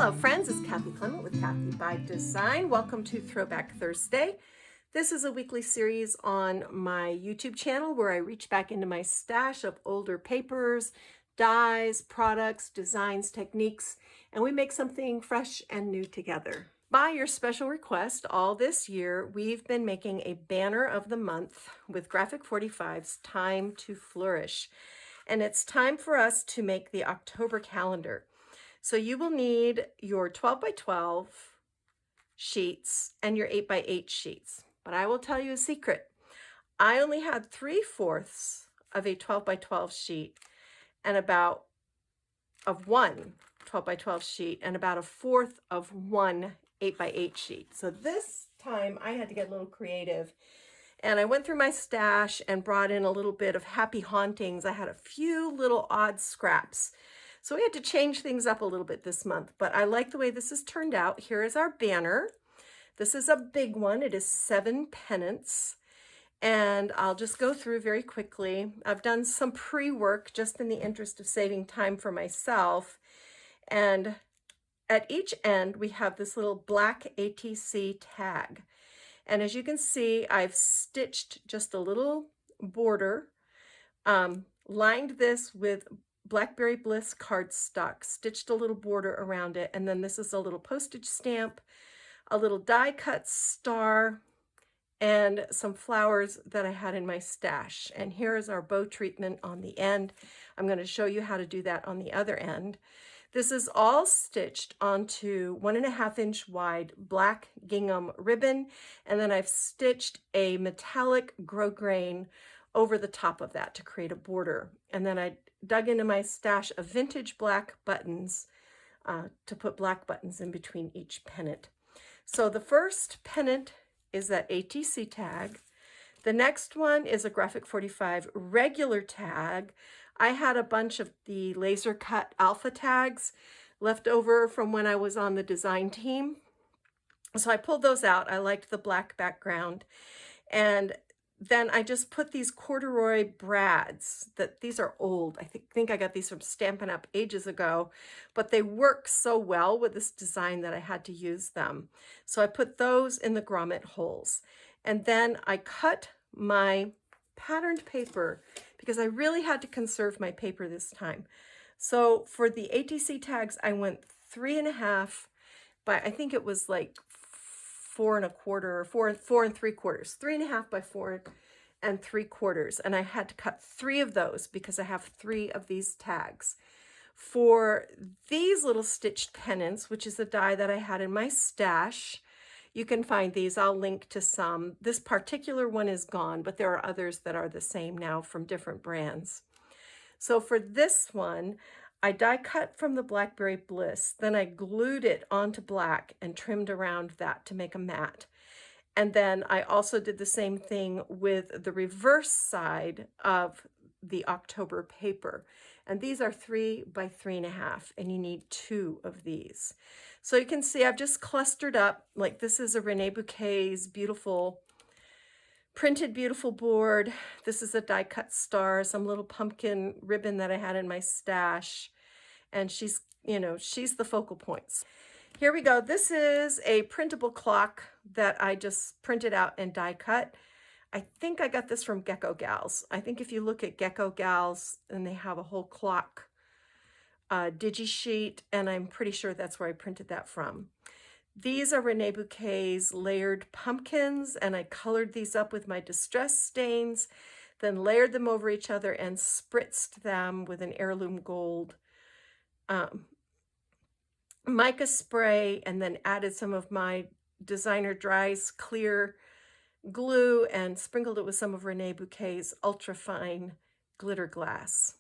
Hello friends, it's Kathy Clement with Kathy by Design. Welcome to Throwback Thursday. This is a weekly series on my YouTube channel where I reach back into my stash of older papers, dyes, products, designs, techniques, and we make something fresh and new together. By your special request, all this year, we've been making a banner of the month with Graphic 45's Time to Flourish. And it's time for us to make the October calendar. So you will need your 12 by 12 sheets and your 8 by 8 sheets. But I will tell you a secret. I only had 3/4 of a 12 by 12 sheet and about one 12 by 12 sheet and about 1/4 of one 8 by 8 sheet. So this time I had to get a little creative. And I went through my stash and brought in a little bit of happy hauntings. I had a few little odd scraps. So we had to change things up a little bit this month, but I like the way this has turned out. Here is our banner. This is a big one. It is 7 pennants. And I'll just go through very quickly. I've done some pre-work just in the interest of saving time for myself. And at each end, we have this little black ATC tag. And as you can see, I've stitched just a little border, lined this with Blackberry Bliss cardstock, stitched a little border around it, and then this is a little postage stamp, a little die cut star, and some flowers that I had in my stash. And here is our bow treatment on the end. I'm going to show you how to do that on the other end. This is all stitched onto 1.5 inch wide black gingham ribbon, and then I've stitched a metallic grosgrain over the top of that to create a border. And then I dug into my stash of vintage black buttons to put black buttons in between each pennant. So the first pennant is that ATC tag. The next one is a Graphic 45 regular tag. I had a bunch of the laser cut alpha tags left over from when I was on the design team. So I pulled those out. I liked the black background. And then I just put these corduroy brads. These are old. I think I got these from Stampin' Up! Ages ago, but they work so well with this design that I had to use them. So I put those in the grommet holes. And then I cut my patterned paper because I really had to conserve my paper this time. So for the ATC tags, I went 3.5 by, I think it was like 4 1/4 or 4 3/4, 3.5 by 4 3/4. And I had to cut 3 of those because I have 3 of these tags. For these little stitched pennants, which is the die that I had in my stash, you can find these. I'll link to some. This particular one is gone, but there are others that are the same now from different brands. So for this one, I die cut from the Blackberry Bliss, then I glued it onto black and trimmed around that to make a mat. And then I also did the same thing with the reverse side of the October paper. And these are 3 by 3.5, and you need 2 of these. So you can see I've just clustered up, like this is a Renee Bouquet's beautiful, printed beautiful board. This is a die cut star, some little pumpkin ribbon that I had in my stash. And she's, she's the focal points. Here we go. This is a printable clock that I just printed out and die cut. I think I got this from Gecko Gals. I think if you look at Gecko Gals, and they have a whole clock digi sheet, and I'm pretty sure that's where I printed that from. These are Renee Bouquet's layered pumpkins, and I colored these up with my distress stains, then layered them over each other and spritzed them with an heirloom gold mica spray, and then added some of my designer dries clear glue and sprinkled it with some of Renee Bouquet's ultrafine glitter glass.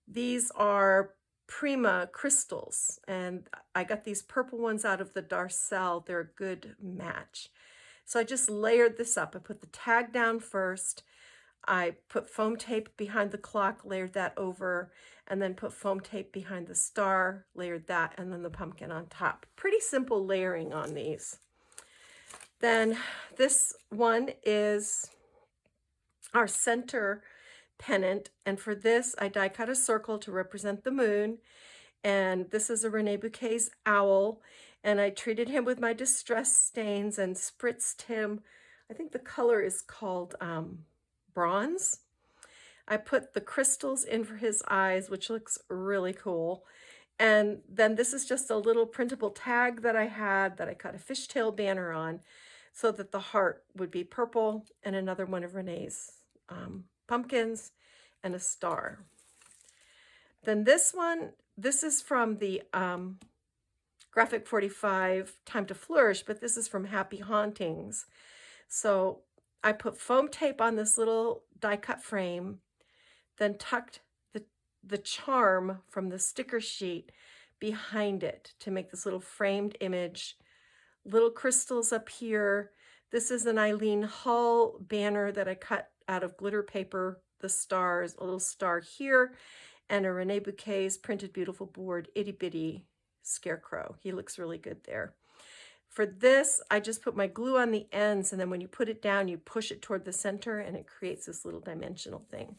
These are Prima crystals, and I got these purple ones out of the Darcel. They're a good match. So I just layered this up. I put the tag down first. I put foam tape behind the clock, layered that over, and then put foam tape behind the star, layered that, and then the pumpkin on top. Pretty simple layering on these. Then this one is our center pennant, and for this I die cut a circle to represent the moon, And this is a Rene Bouquet's owl. And I treated him with my Distress stains and spritzed him. I think the color is called bronze. I put the crystals in for his eyes, which looks really cool. And then this is just a little printable tag that I had that I cut a fishtail banner on so that the heart would be purple, and another one of Renee's pumpkins and a star. Then this one, this is from the Graphic 45 Time to Flourish, but this is from Happy Hauntings. So I put foam tape on this little die cut frame, then tucked the charm from the sticker sheet behind it to make this little framed image. Little crystals up here. This is an Eileen Hull banner that I cut out of glitter paper. The stars, a little star here, and a Rene Bouquet's Printed Beautiful board, itty bitty scarecrow. He looks really good there. For this, I just put my glue on the ends, and then when you put it down, you push it toward the center, and it creates this little dimensional thing.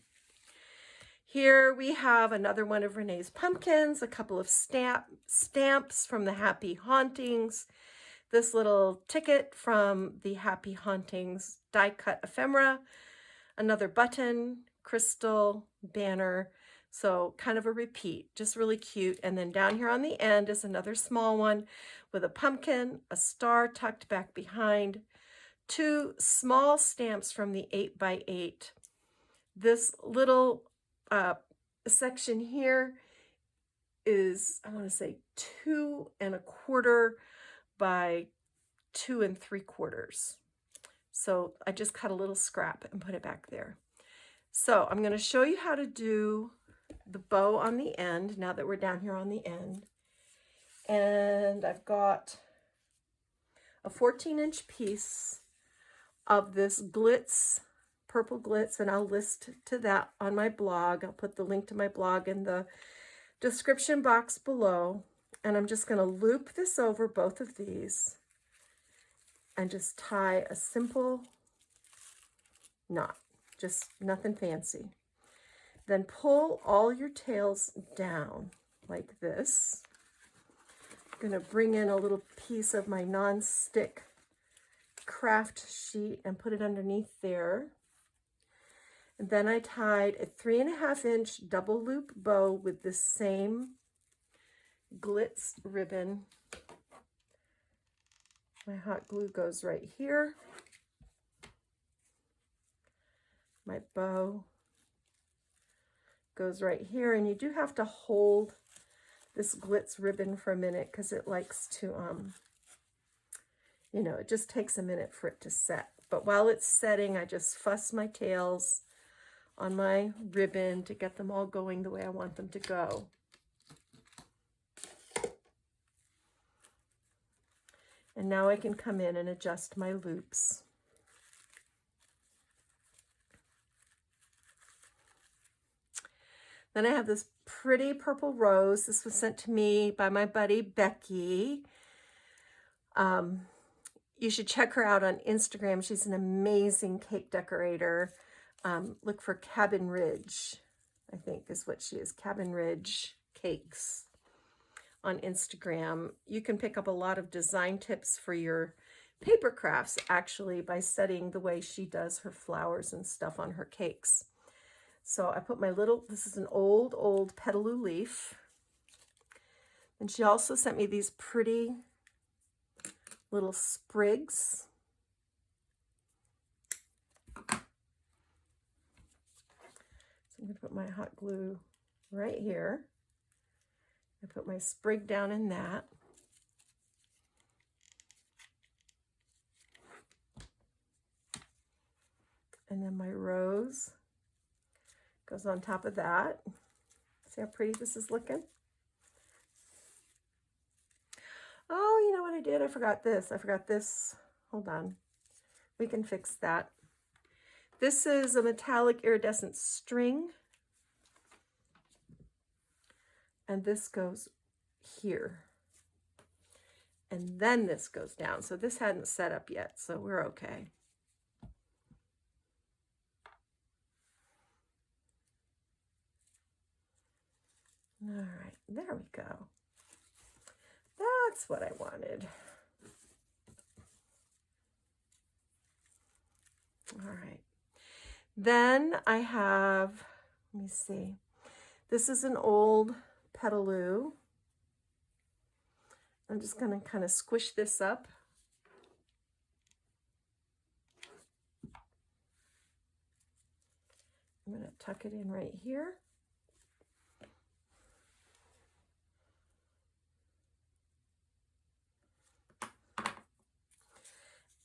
Here we have another one of Renee's pumpkins, a couple of stamps from the Happy Hauntings, this little ticket from the Happy Hauntings die cut ephemera, another button, crystal, banner, so kind of a repeat, just really cute. And then down here on the end is another small one with a pumpkin, a star tucked back behind, two small stamps from the 8x8. This little section here is, I want to say 2 1/4 by 2 3/4. So I just cut a little scrap and put it back there. So I'm going to show you how to do the bow on the end now that we're down here on the end. And I've got a 14-inch piece of this glitz, purple glitz, and I'll list to that on my blog. I'll put the link to my blog in the description box below. And I'm just going to loop this over both of these and just tie a simple knot, just nothing fancy. Then pull all your tails down like this. I'm going to bring in a little piece of my non-stick craft sheet and put it underneath there. And then I tied a 3.5-inch double loop bow with the same glitz ribbon. My hot glue goes right here. My bow goes right here, and you do have to hold this glitz ribbon for a minute because it likes to, you know, it just takes a minute for it to set. But while it's setting, I just fuss my tails on my ribbon to get them all going the way I want them to go. And now I can come in and adjust my loops. Then I have this pretty purple rose. This was sent to me by my buddy Becky. You should check her out on Instagram. She's an amazing cake decorator. Look for Cabin Ridge, I think is what she is, Cabin Ridge Cakes on Instagram. You can pick up a lot of design tips for your paper crafts actually by studying the way she does her flowers and stuff on her cakes. So I put my little, this is an old petaloo leaf. And she also sent me these pretty little sprigs. So I'm going to put my hot glue right here. I put my sprig down in that. And then my rose goes on top of that. See how pretty this is looking? Oh, you know what I did? I forgot this. Hold on. We can fix that. This is a metallic iridescent string. And this goes here. And then this goes down. So this hadn't set up yet, so we're okay. All right, there we go. That's what I wanted. All right. Then I have, let me see. This is an old Petaloo. I'm just going to kind of squish this up. I'm going to tuck it in right here.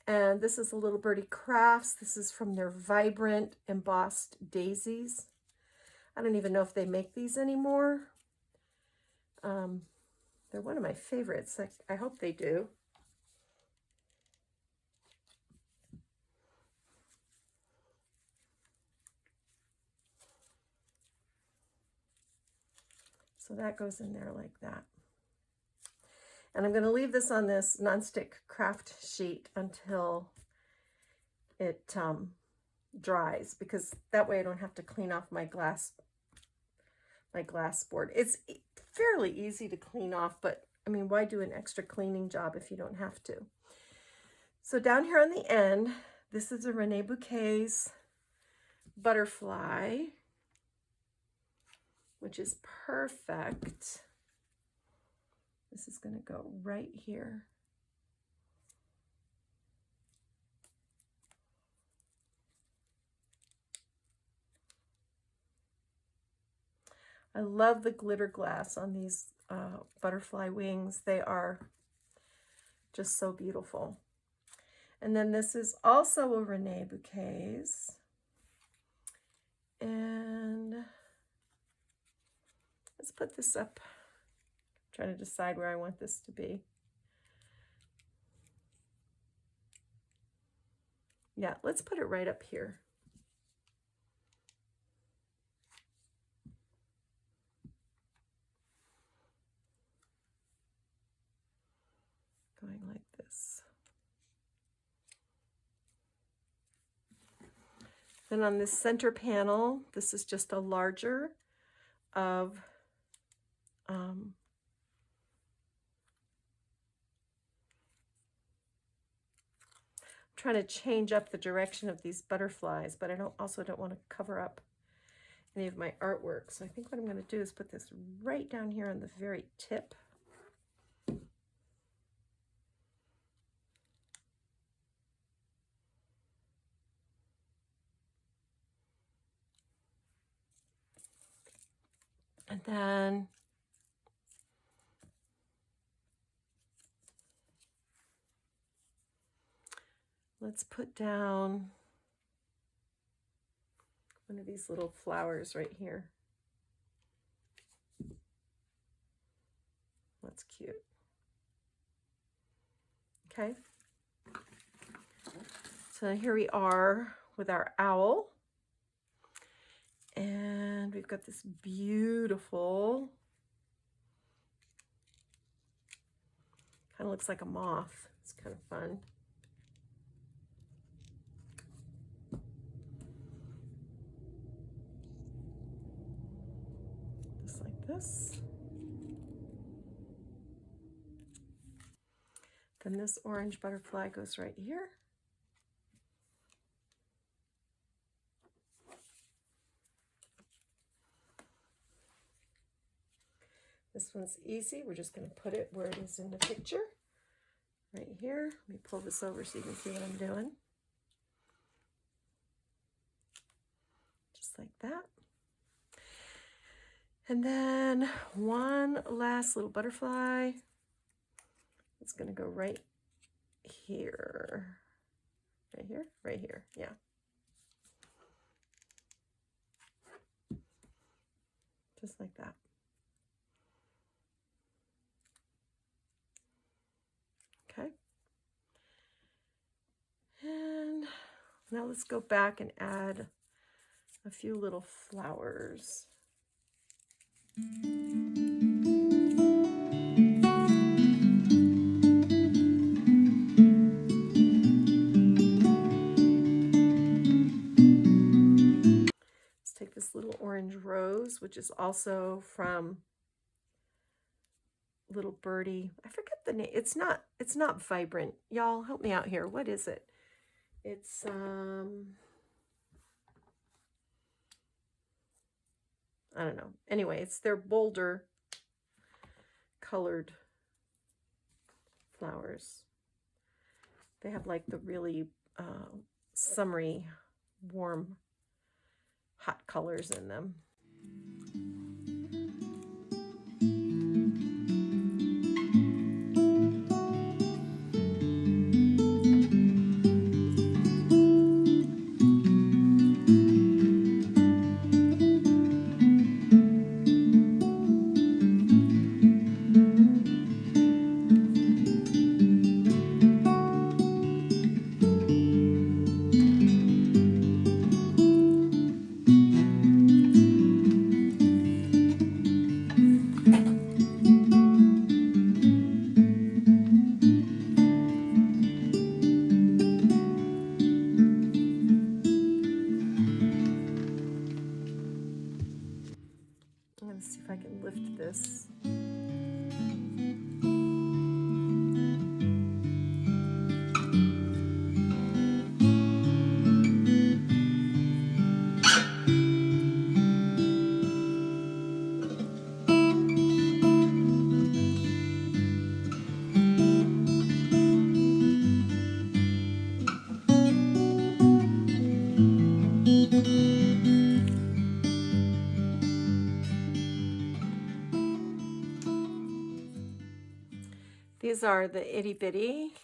And this is a Little Birdie Crafts. This is from their Vibrant Embossed Daisies. I don't even know if they make these anymore. They're one of my favorites. I hope they do. So that goes in there like that. And I'm going to leave this on this nonstick craft sheet until it dries, because that way I don't have to clean off my glass board. It's fairly easy to clean off, but I mean, why do an extra cleaning job if you don't have to? So down here on the end, this is a Rene Bouquet's butterfly, which is perfect. This is going to go right here. I love the glitter glass on these butterfly wings. They are just so beautiful. And then this is also a Rene Bouquet's. And let's put this up. I'm trying to decide where I want this to be. Yeah, let's put it right up here. Going like this. Then on this center panel, this is just a larger of trying to change up the direction of these butterflies, but I also don't want to cover up any of my artwork. So I think what I'm going to do is put this right down here on the very tip. And then let's put down one of these little flowers right here. That's cute. Okay. So here we are with our owl. And we've got this beautiful, kind of looks like a moth. It's kind of fun. Just like this. Then this orange butterfly goes right here. This one's easy. We're just going to put it where it is in the picture. Right here. Let me pull this over so you can see what I'm doing. Just like that. And then one last little butterfly. It's going to go right here. Right here? Right here. Yeah. Just like that. Okay. And now let's go back and add a few little flowers. Let's take this little orange rose, which is also from little birdie. I forget the name. It's not vibrant. Y'all help me out here. What is it? It's I don't know. Anyway, it's their bolder colored flowers. They have like the really summery, warm, hot colors in them. Let's see if I can lift this. These are the itty bitty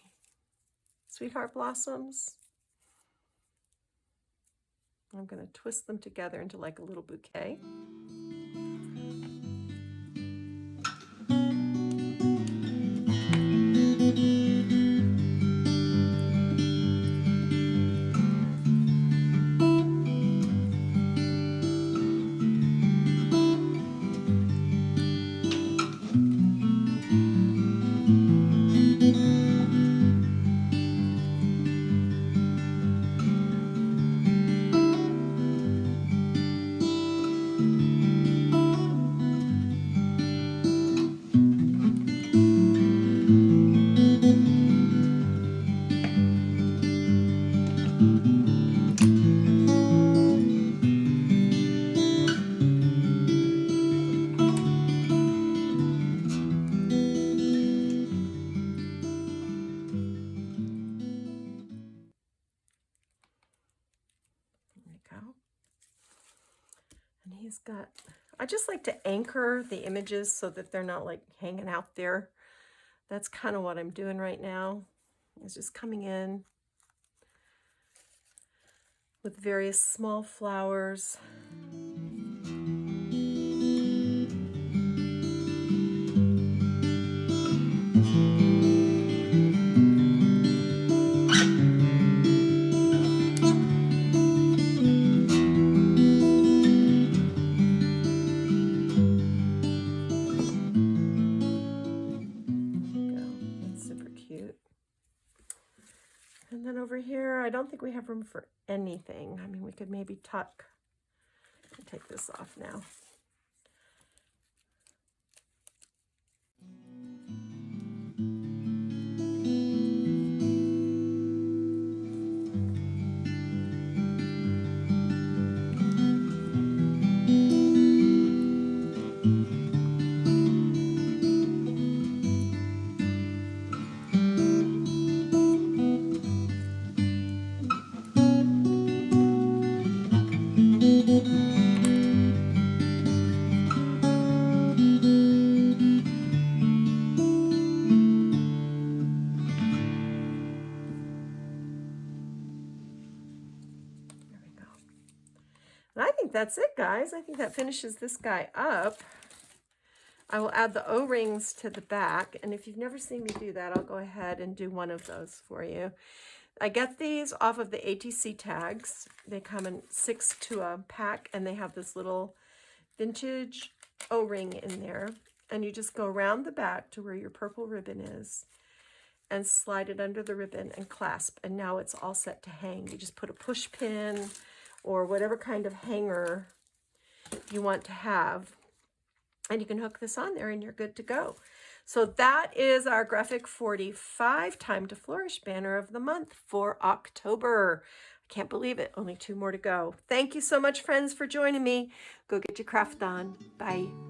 sweetheart blossoms. I'm going to twist them together into like a little bouquet. And he's got, I just like to anchor the images so that they're not like hanging out there. That's kind of what I'm doing right now. It's just coming in with various small flowers. And then over here, I don't think we have room for anything. I mean, we could maybe tuck. I'll take this off now. And I think that's it, guys. I think that finishes this guy up. I will add the O-rings to the back, and if you've never seen me do that, I'll go ahead and do one of those for you. I get these off of the ATC tags. They come in 6 to a pack, and they have this little vintage O-ring in there, and you just go around the back to where your purple ribbon is and slide it under the ribbon and clasp, and now it's all set to hang. You just put a push pin or whatever kind of hanger you want to have, and you can hook this on there and you're good to go. So that is our Graphic 45 Time to Flourish banner of the month for October. I can't believe it. Only 2 more to go. Thank you so much, friends, for joining me. Go get your craft on. Bye.